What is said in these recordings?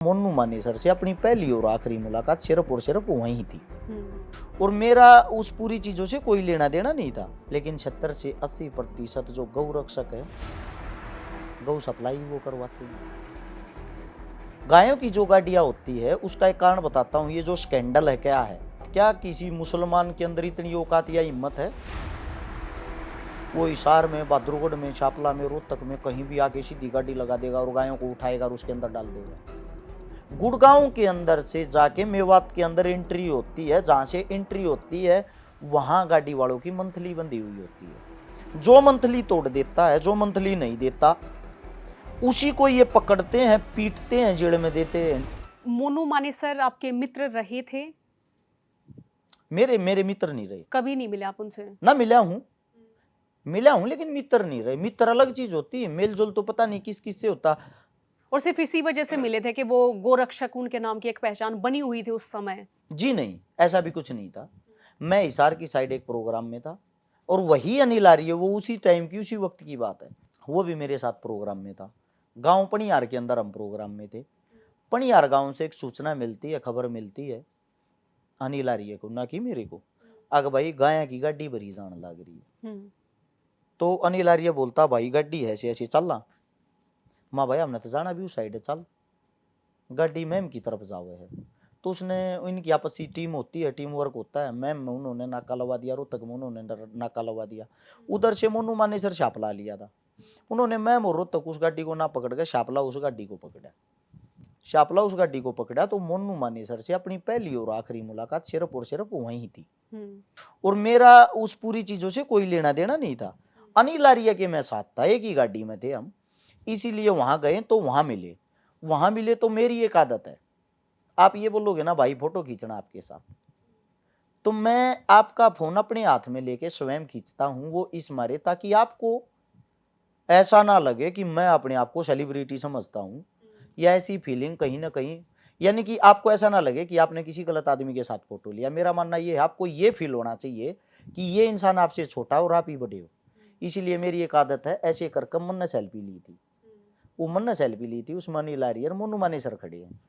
मोनू मानेसर से अपनी पहली और आखिरी मुलाकात सिर्फ और सिर्फ वहीं थी। और हम्म। मेरा उस पूरी चीजों से कोई लेना देना नहीं था, लेकिन 70 से 80% जो गौ रक्षक है, गौ सप्लाई वो करवाते हैं। गायों की जो गाड़ियां होती है उसका एक कारण बताता हूँ। ये जो स्कैंडल है क्या है, क्या किसी मुसलमान के अंदर इतनी औकात या हिम्मत है वो हिसार में, बहादुरगढ़ में, शापला में, रोहतक में कहीं भी आके सीधी गाड़ी लगा देगा और गायों को उठाएगा और उसके अंदर डाल देगा। गुड़गांव के अंदर से जाके मेवात के अंदर एंट्री होती है, जहां से एंट्री होती है वहां गाड़ी वालों की मंथली बंधी हुई होती है। जो मंथली तोड़ देता है, जो मंथली नहीं देता, उसी को ये पकड़ते हैं, पीटते हैं, जेल में देते हैं। मोनू मानेसर आपके मित्र रहे थे? मेरे मेरे मित्र नहीं रहे, कभी नहीं मिले आप उनसे? ना मिला हूं लेकिन मित्र नहीं रहे। मित्र अलग चीज होती है, मेल जोल तो पता नहीं किस किस से होता। और सिर्फ इसी वजह से मिले थे कि वो गोरक्षक उनके नाम की एक पहचान बनी हुई थी उस समय? जी नहीं, ऐसा भी कुछ नहीं था। मैं हिसार की साइड एक प्रोग्राम में था और वही अनिल आर्य, वो उसी टाइम की उसी वक्त की बात है, वो भी मेरे साथ प्रोग्राम में था। गांव पणियार के अंदर हम प्रोग्राम में थे। पणियार गांव से एक सूचना मिलती है, खबर मिलती है अनिल आर्य को, ना कि मेरे को। अग भाई गाया की गाड़ी भरी जान लग रही है। तो अनिल आर्य बोलता भाई गाड़ी है ऐसे ऐसे चलना। माँ भाई हमने तो जाना भी उस साइड है, चल गाड़ी मैम की तरफ जावे है। तो उसने, इनकी आपसी टीम होती है, टीम वर्क होता है। मैम में उन्होंने नाका लगा दिया, रोहतक में उन्होंने नाका लगा दिया। उधर से मोनू मानेसर शापला लिया था उन्होंने। मैम और रोहतक उस गाड़ी को ना पकड़ के शापला उस गाड़ी को पकड़ा। शापला उस गाड़ी को पकड़ा तो मोनू मानेसर से अपनी पहली और आखिरी मुलाकात सिर्फ और सिर्फ वहीं थी। और मेरा उस पूरी चीजों से कोई लेना देना नहीं था। अनिल आर्य के मैं साथ था, एक ही गाड़ी में थे हम, इसीलिए वहां गए तो वहां मिले तो मेरी एक आदत है, आप ये बोलोगे ना भाई फोटो खींचना आपके साथ, तो मैं आपका फोन अपने हाथ में लेके स्वयं खींचता हूं। वो इस मारे ताकि आपको ऐसा ना लगे कि मैं अपने आप को सेलिब्रिटी समझता हूं, या ऐसी फीलिंग कहीं ना कहीं, यानी कि आपको ऐसा ना लगे कि आपने किसी गलत आदमी के साथ फोटो लिया। मेरा मानना ये है, आपको ये फील होना चाहिए कि ये इंसान आपसे छोटा और आप ही बड़े हो। इसीलिए मेरी एक आदत है, ऐसे करके मन ने सेल्फी ली थी। वो मन ने सेल्फी ली थी, उसमें अनिल आर्य और मोनू मानेसर खड़े हैं।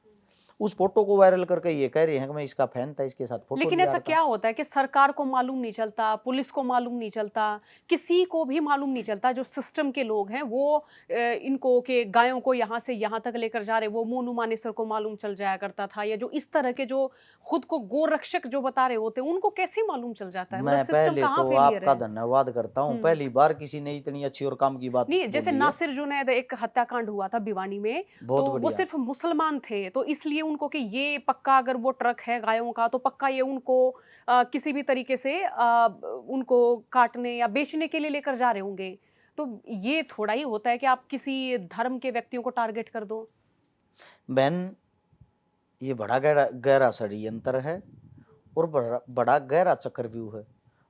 उस फोटो को वायरल करके ये कह रहे हैं कि मैं इसका फैन था, इसके साथ फोटो लेकिन लिया ऐसा था। क्या होता है कि सरकार को मालूम नहीं चलता, पुलिस को मालूम नहीं चलता, किसी को भी मालूम नहीं चलता, जो सिस्टम के लोग हैं वो इनको के गायों को यहाँ से यहाँ तक लेकर जा रहे, वो मोनू मानेसर को मालूम चल जाया करता था, या जो इस तरह के जो खुद को गोरक्षक जो बता रहे होते हैं उनको कैसे मालूम चल जाता है? मतलब मैं सिस्टम पहले कहाँ तो फेलियर आपका है? धन्यवाद करता हूँ, हम्म। पहली बार किसी ने इतनी अच्छी और काम की बात नहीं, जैसे बोली है। नासिर जुनैद एक हत्याकांड हुआ था भिवानी में, तो बहुत वो बढ़िया। सिर्फ मुसलमान थे, तो इसलिए उनको कि ये पक्का अगर वो ट्रक है गायों का तो पक्का ये उनको किसी भी तरीके से उनको काटने या बेचने के लिए लेकर जा रहे होंगे। तो ये थोड़ा ही होता है कि आप किसी धर्म के व्यक्तियों को टारगेट कर दो। बहन, ये बड़ा गहरा गहरा षड्यंत्र है और बड़ा बड़ा गहरा चक्रव्यूह है।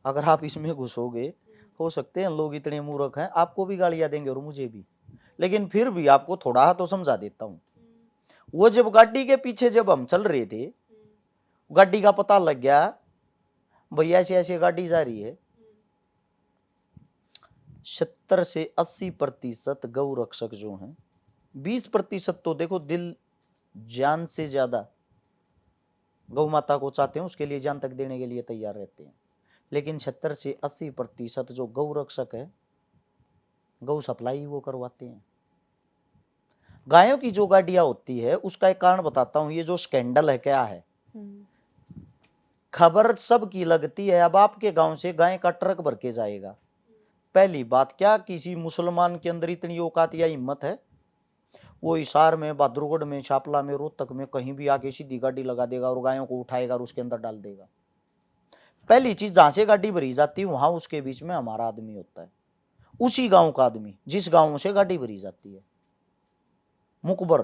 अगर आप इसमें घुसोगे, हो सकते हैं लोग इतने मूर्ख हैं, आपको भी गालियां देंगे और मुझे भी, लेकिन फिर भी आपको थोड़ा तो समझा देता हूँ। वो जब गाड़ी के पीछे जब हम चल रहे थे, गाड़ी का पता लग गया भैया ऐसे ऐसे गाड़ी जा रही है। 70 से 80% गौ रक्षक जो हैं, 20% तो देखो दिल जान से ज्यादा गौ माता को चाहते हैं, उसके लिए जान तक देने के लिए तैयार रहते हैं। लेकिन 70 से 80% जो गौ रक्षक है, गौ सप्लाई वो करवाते हैं। गायों की जो गाड़ियां होती है उसका एक कारण बताता हूँ। ये जो स्कैंडल है क्या है, खबर सबकी लगती है। अब आपके गांव से गाय का ट्रक भर के जाएगा, पहली बात, क्या किसी मुसलमान के अंदर इतनी औकात या हिम्मत है वो हिसार में, बहादुरगढ़ में, शापला में, रोहतक में कहीं भी आके सीधी गाड़ी लगा देगा और गायों को उठाएगा और उसके अंदर डाल देगा। पहली चीज, जहां से गाड़ी भरी जाती है वहां उसके बीच में हमारा आदमी होता है, उसी गांव का आदमी जिस गांव से गाड़ी भरी जाती है। मुकबर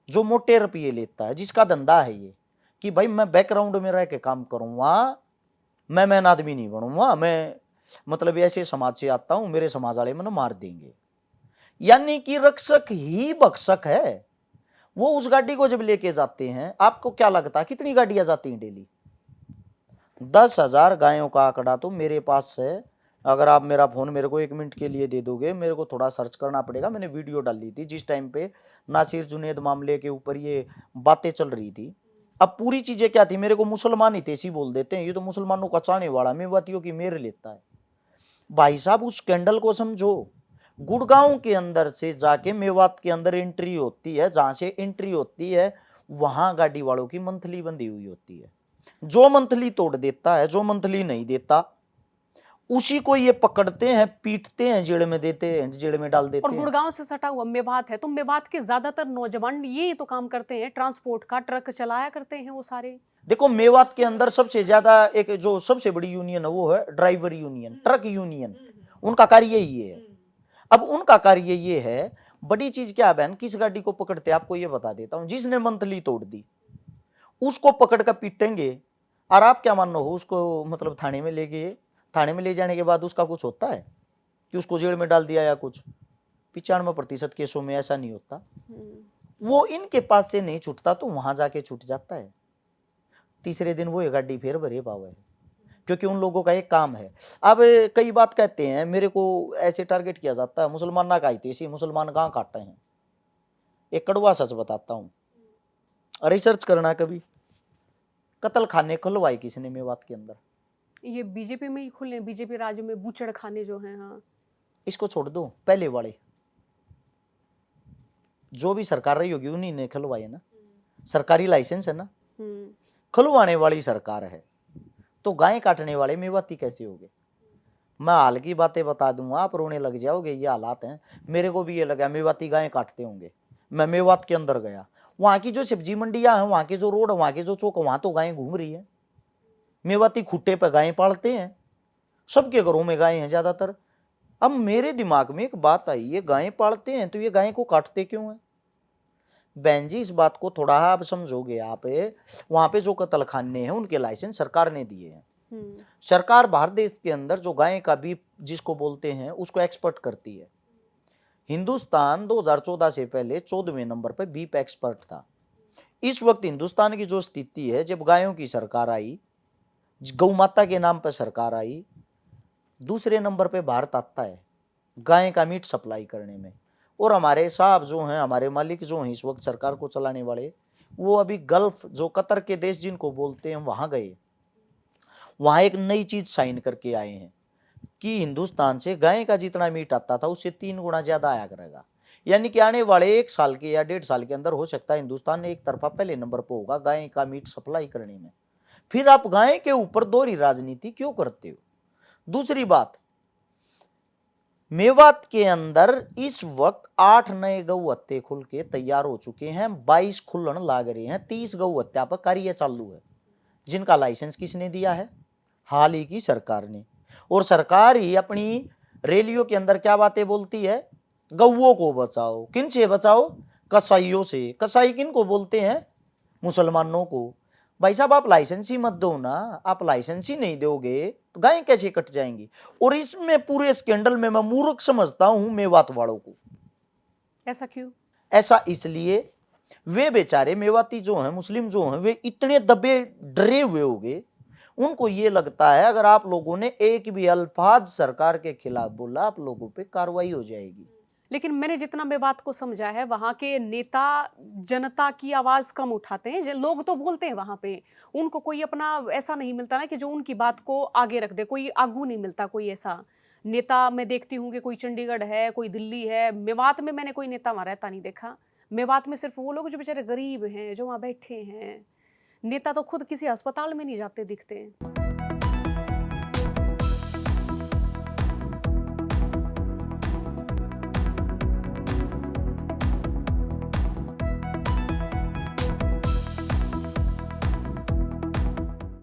जो मोटे रुपये लेता है, जिसका धंधा है ये कि भाई मैं बैकग्राउंड में रह के काम करूंगा, मैं मैन आदमी नहीं बनूंगा, मैं मतलब ऐसे समाज से आता हूं, मेरे समाज वाले मैंने मार देंगे। यानी कि रक्षक ही भक्षक है। वो उस गाड़ी को जब लेके जाते हैं, आपको क्या लगता है कितनी गाड़ियां जाती हैं डेली? 10,000 गायों का आंकड़ा तो मेरे पास है, अगर आप मेरा फ़ोन मेरे को 1 मिनट के लिए दे दोगे, मेरे को थोड़ा सर्च करना पड़ेगा। मैंने वीडियो डाली थी जिस टाइम पे नासिर जुनैद मामले के ऊपर ये बातें चल रही थी। अब पूरी चीज़ें क्या थी, मेरे को मुसलमान हितैषी बोल देते हैं, ये तो मुसलमानों का चाहने वाला मेवातियों की मेर लेता है। भाई साहब उस स्कैंडल को समझो। गुड़गांव के अंदर से जाके मेवात के अंदर एंट्री होती है, जहां से एंट्री होती है वहां गाड़ी वालों की मंथली बंधी हुई होती है। जो मंथली तोड़ देता है, जो मंथली नहीं देता, उसी को ये पकड़ते हैं, पीटते हैं, जेल में देते हैं, जेल में डाल और देते हैं। गुड़गांव से सटा हुआ मेवात है, तो मेवात के ज्यादातर नौजवान ये तो काम करते हैं, ट्रांसपोर्ट का, ट्रक चलाया करते हैं वो सारे। देखो मेवात के अंदर सबसे ज्यादा एक जो सबसे बड़ी यूनियन है वो है ड्राइवर यूनियन, ट्रक यूनियन। उनका कार्य यही है। अब उनका कार्य ये है, बड़ी चीज क्या है बहन, किस गाड़ी को पकड़ते हैं आपको ये बता देता हूं। जिसने मंथली तोड़ दी उसको पकड़ कर पीटेंगे, और आप क्या मान लो हो उसको, मतलब थाने में ले गए, थाने में ले जाने के बाद उसका कुछ होता है कि उसको जेल में डाल दिया या कुछ? 95% केसों में ऐसा नहीं होता। वो इनके पास से नहीं छूटता तो वहां जाके छूट जाता है। तीसरे दिन वो ये गाड़ी फिर भरे पावे, क्योंकि उन लोगों का एक काम है। अब कई बात कहते हैं, मेरे को ऐसे टारगेट किया जाता है, मुसलमान ना खाई थी, इसी मुसलमान गां काटे हैं। एक कड़वा सच बताता हूँ, रिसर्च करना कभी, कत्ल खाने खुलवाए किसने मेवात के अंदर? ये बीजेपी में ही खुले हैं, बीजेपी राज्य में बूचड़ खाने जो हैं। हाँ। इसको छोड़ दो, पहले वाले जो भी सरकार रही होगी उन्हीं ने खुलवाए ना, सरकारी लाइसेंस है ना, खुलवाने वाली सरकार है। तो गाय काटने वाले मेवाती कैसे हो गए? मैं हाल की बातें बता दूंगा, आप रोने लग जाओगे, ये हालात हैं। मेरे को भी ये लगा मेवाती गाय काटते होंगे। मैं मेवात के अंदर गया, वहां की जो सब्जी मंडियां हैं, वहां के जो रोड, वहां के जो चौक, वहां तो गायें घूम रही है। मेवाती खुट्टे पे गायें पालते हैं, सबके घरों में गायें हैं ज्यादातर। अब मेरे दिमाग में एक बात आई, ये गायें पालते हैं तो ये गायें को काटते क्यों हैं? बहन जी इस बात को थोड़ा आप समझोगे। आप वहां पे जो कत्ल खाने हैं उनके लाइसेंस सरकार ने दिए हैं। सरकार भारत देश के अंदर जो गाय का बीफ जिसको बोलते हैं उसको एक्सपोर्ट करती है। हिंदुस्तान 2014 से पहले 14वें नंबर पर बीफ एक्सपर्ट था। इस वक्त हिंदुस्तान की जो स्थिति है, जब गायों की सरकार आई, गौ माता के नाम पर सरकार आई, दूसरे नंबर पे भारत आता है गाय का मीट सप्लाई करने में। और हमारे साहब जो हैं, हमारे मालिक जो हैं इस वक्त सरकार को चलाने वाले, वो अभी गल्फ जो कतर के देश जिनको बोलते हैं वहां गए, वहां एक नई चीज साइन करके आए हैं कि हिंदुस्तान से गाय का जितना मीट आता था उससे 3 गुना ज्यादा आया करेगा। यानी कि आने वाले 1 साल के या 1.5 साल के अंदर हो सकता है हिंदुस्तान एक तरफा पहले नंबर पर होगा गाय का मीट सप्लाई करने में। फिर आप गाय के ऊपर दोहरी राजनीति क्यों करते हो? दूसरी बात, मेवात के अंदर इस वक्त 8 नए गौ हत्या खुल के तैयार हो चुके हैं, 22 खुलन लाग रहे हैं, 30 गौ हत्या पर कार्य चालू है, जिनका लाइसेंस किसने दिया है? हाल ही की सरकार ने। और सरकार ही अपनी रैलियों के अंदर क्या बातें बोलती है? गौओं को बचाओ। किन से बचाओ? कसाईयों से। कसाई किन को बोलते हैं? मुसलमानों को। भाई साहब आप लाइसेंस ही मत दो ना, आप लाइसेंस ही नहीं दोगे तो गायें कैसे कट जाएंगी? और इसमें पूरे स्कैंडल में मैं मूर्ख समझता हूं मेवात वालों को। ऐसा क्यों? ऐसा इसलिए, वे बेचारे मेवाती जो हैं, मुस्लिम जो हैं, वे इतने दबे डरे हुए होंगे, उनको ये लगता है अगर आप लोगों ने एक भी अल्फाज सरकार के खिलाफ बोला, आप लोगों पे कार्रवाई हो जाएगी। लेकिन मैंने जितना मैं बात को समझा है, वहाँ के नेता जनता की आवाज़ कम उठाते हैं। लोग तो बोलते हैं वहाँ पे, उनको कोई अपना ऐसा नहीं मिलता ना कि जो उनकी बात को आगे रख दे, कोई आगू नहीं मिलता कोई ऐसा नेता। मैं देखती हूँ कि कोई चंडीगढ़ है, कोई दिल्ली है, मेवात में मैंने कोई नेता वहाँ रहता नहीं देखा। मेवात में सिर्फ वो लोग जो बेचारे गरीब हैं, जो वहाँ बैठे हैं। नेता तो खुद किसी अस्पताल में नहीं जाते दिखते हैं।